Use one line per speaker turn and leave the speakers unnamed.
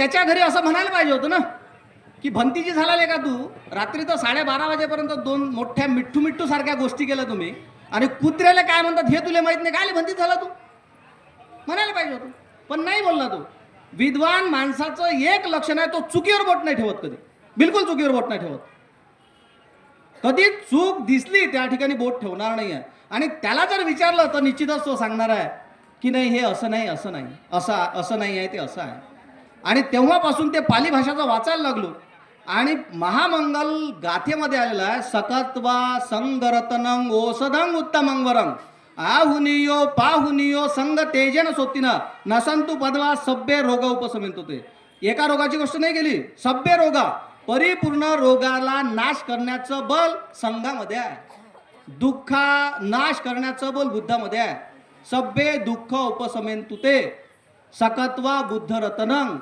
त्याच्या घरी असं म्हणायला पाहिजे होतं ना की भंतीजी झाला का तू, रात्री तर 12:30 वाजेपर्यंत 2 मोठ्या मिठ्ठू मिठ्ठू सारख्या गोष्टी केल्या तुम्ही, आणि कुत्र्याला काय म्हणतात हे तुला माहित नाही, काय भंतीत झाला तू म्हणायला पाहिजे होतं. पण नाही बोलला तो. विद्वान माणसाचं एक लक्षण आहे, तो चुकीवर बोट नाही ठेवत कधी, बिलकुल चुकीवर बोट नाही ठेवत. कधी चूक दिसली त्या ठिकाणी बोट ठेवणार नाही आहे. आणि त्याला जर विचारलं तर निश्चितच तो सांगणार आहे की नाही हे असं नाही, असं नाही, असं नाही आहे, ते असं आहे. आणि तेव्हापासून ते पाली भाषाचं वाचायला लागलो. आणि महामंगल गाथेमध्ये आलेला आहे, सकत्वा संगरतनं ओसधं उत्तमं वरं आहुनियो पाहुनियो संग तेजेन सोत्तीनं नसंतु पदवा सभ्य रोग उपशमितो. ते एका रोगाची गोष्ट नाही केली, सभ्य रोगा, परिपूर्ण रोगाला नाश करण्याचं बल संघामध्ये आहे. दुःखा नाश करण्याचं बल बुद्धामध्ये आहे. सभ्य दुःख उपशमेन तुते सकत्वा बुद्ध रतनं